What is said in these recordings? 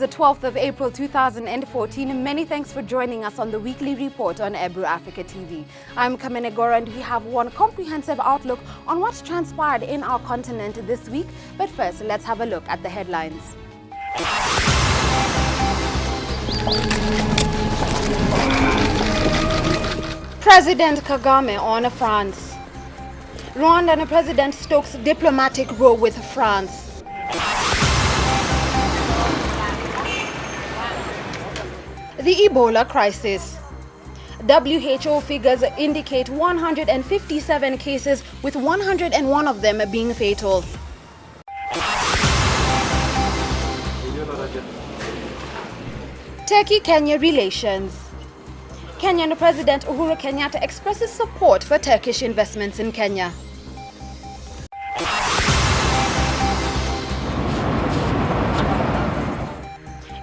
the 12th of April 2014. Many thanks for joining us on the weekly report on Ebru Africa TV. I'm Kamene Goro, and we have one comprehensive outlook on what's transpired in our continent this week. But first, let's have a look at the headlines. President Kagame on France. Rwandan President stokes diplomatic row with France. The Ebola crisis. WHO figures indicate 157 cases, with 101 of them being fatal. Turkey-Kenya relations. Kenyan President Uhuru Kenyatta expresses support for Turkish investments in Kenya.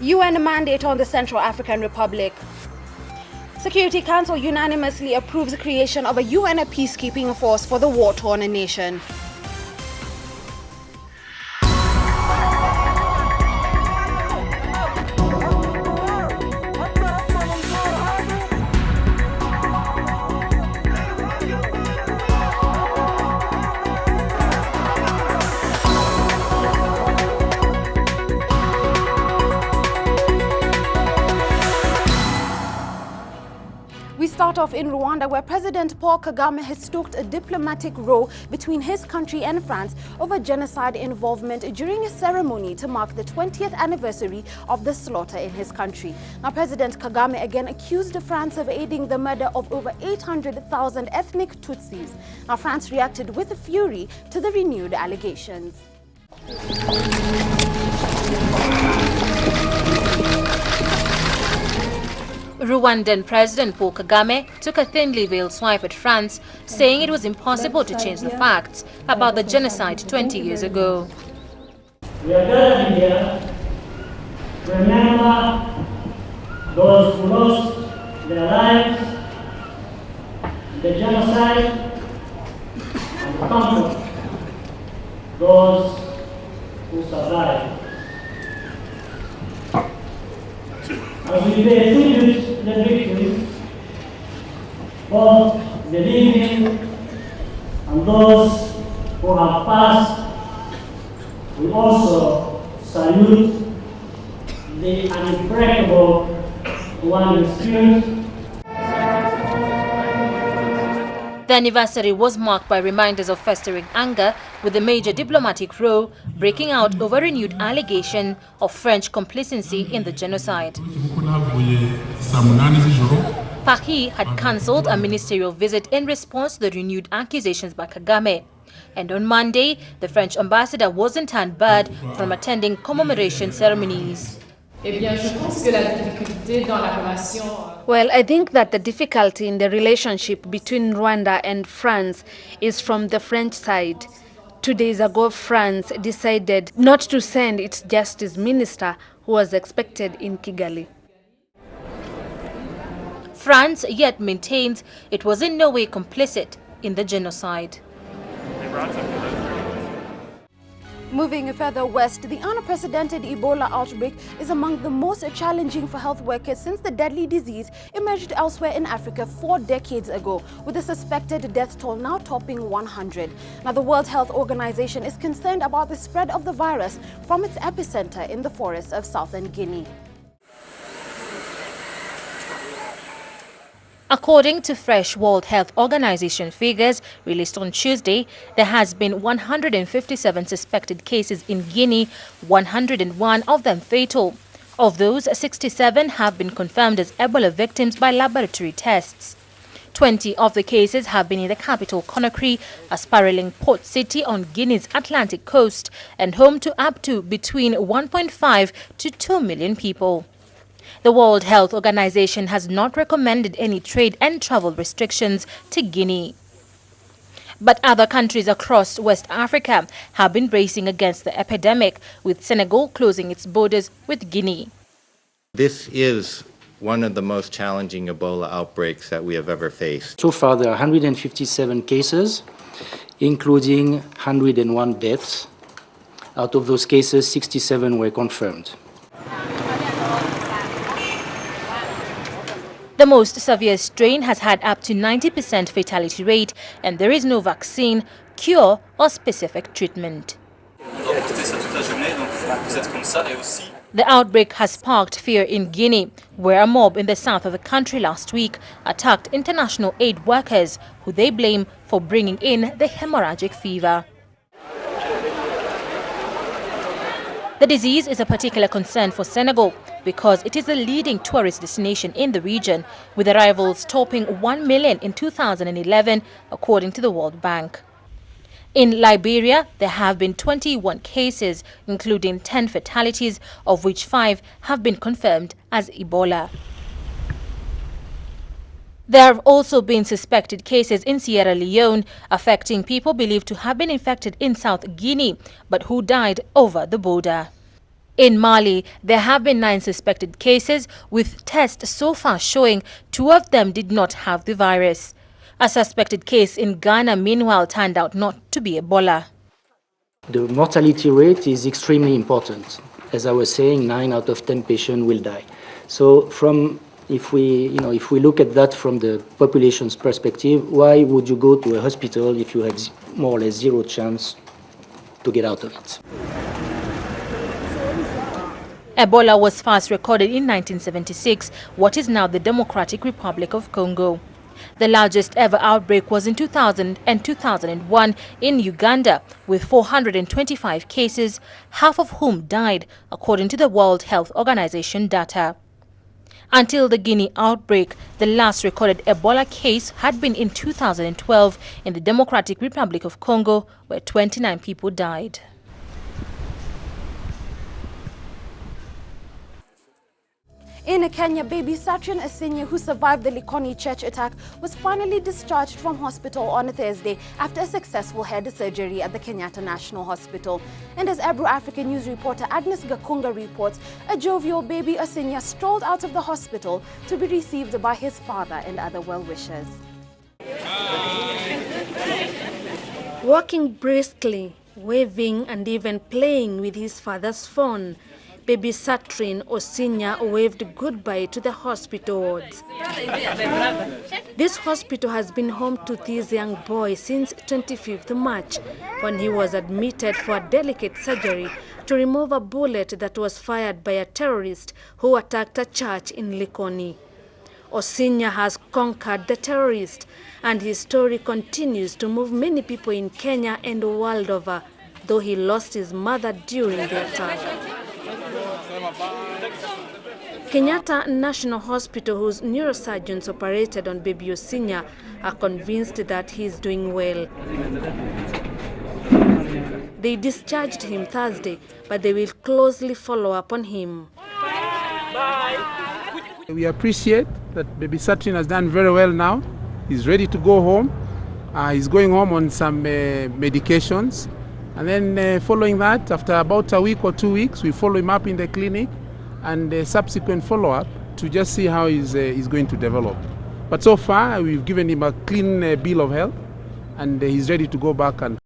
UN mandate on the Central African Republic. Security Council unanimously approves the creation of a UN peacekeeping force for the war-torn nation. We start off in Rwanda, where President Paul Kagame has stoked a diplomatic row between his country and France over genocide involvement during a ceremony to mark the 20th anniversary of the slaughter in his country. Now, President Kagame again accused France of aiding the murder of over 800,000 ethnic Tutsis. Now, France reacted with fury to the renewed allegations. Rwandan President Paul Kagame took a thinly veiled swipe at France, saying it was impossible to change the facts about the genocide 20 years ago. We are gathered here to remember those who lost their lives in the genocide, and to comfort those who survived. As we pay tribute to the victims, both the living and those who have passed, we also salute the unbreakable Rwandan spirit. The anniversary was marked by reminders of festering anger, with the major diplomatic row breaking out over renewed allegation of French complicity in the genocide. Paris had cancelled a ministerial visit in response to the renewed accusations by Kagame. And on Monday, the French ambassador wasn't turned barred from attending commemoration ceremonies. Well, I think that the difficulty in the relationship between Rwanda and France is from the French side. 2 days ago, France decided not to send its justice minister, who was expected in Kigali. France yet maintains it was in no way complicit in the genocide. Moving further west, the unprecedented Ebola outbreak is among the most challenging for health workers since the deadly disease emerged elsewhere in Africa 4 decades ago, with the suspected death toll now topping 100. Now, the World Health Organization is concerned about the spread of the virus from its epicenter in the forests of southern Guinea. According to fresh World Health Organization figures released on Tuesday, there has been 157 suspected cases in Guinea, 101 of them fatal. Of those, 67 have been confirmed as Ebola victims by laboratory tests. 20 of the cases have been in the capital Conakry, a spiraling port city on Guinea's Atlantic coast and home to up to between 1.5 to 2 million people. The World Health Organization has not recommended any trade and travel restrictions to Guinea. But other countries across West Africa have been bracing against the epidemic, with Senegal closing its borders with Guinea. This is one of the most challenging Ebola outbreaks that we have ever faced. So far, there are 157 cases, including 101 deaths. Out of those cases, 67 were confirmed. The most severe strain has had up to 90% fatality rate, and there is no vaccine, cure or specific treatment. The outbreak has sparked fear in Guinea, where a mob in the south of the country last week attacked international aid workers, who they blame for bringing in the hemorrhagic fever. The disease is a particular concern for Senegal because it is the leading tourist destination in the region, with arrivals topping 1 million in 2011, according to the World Bank. In Liberia, there have been 21 cases, including 10 fatalities, of which 5 have been confirmed as Ebola. There have also been suspected cases in Sierra Leone affecting people believed to have been infected in South Guinea, but who died over the border. In Mali, there have been 9 suspected cases, with tests so far showing 2 of them did not have the virus. A suspected case in Ghana, meanwhile, turned out not to be Ebola. The mortality rate is extremely important. As I was saying, 9 out of 10 patients will die. So if we look at that from the population's perspective, why would you go to a hospital if you have more or less 0 chance to get out of it? Ebola was first recorded in 1976, what is now the Democratic Republic of Congo. The largest ever outbreak was in 2000 and 2001 in Uganda, with 425 cases, half of whom died, according to the World Health Organization data. Until the Guinea outbreak, the last recorded Ebola case had been in 2012 in the Democratic Republic of Congo, where 29 people died. In Kenya, baby Satrin Asinya, who survived the Likoni church attack, was finally discharged from hospital on Thursday after a successful head surgery at the Kenyatta National Hospital. And as Ebru African News reporter Agnes Gakunga reports, a jovial baby Asinya strolled out of the hospital to be received by his father and other well-wishers. Walking briskly, waving and even playing with his father's phone, baby Satrin Asinya waved goodbye to the hospital wards. This hospital has been home to this young boy since 25th March, when he was admitted for a delicate surgery to remove a bullet that was fired by a terrorist who attacked a church in Likoni. Asinya has conquered the terrorist, and his story continues to move many people in Kenya and the world over, though he lost his mother during the attack. Kenyatta National Hospital, whose neurosurgeons operated on baby Asinya, are convinced that he is doing well. They discharged him Thursday, but they will closely follow up on him. We appreciate that baby Satrin has done very well now. He's ready to go home. He's going home on some medications. And then following that, after about a week or 2 weeks, we follow him up in the clinic and subsequent follow-up to just see how he's going to develop. But so far, we've given him a clean bill of health, and he's ready to go back and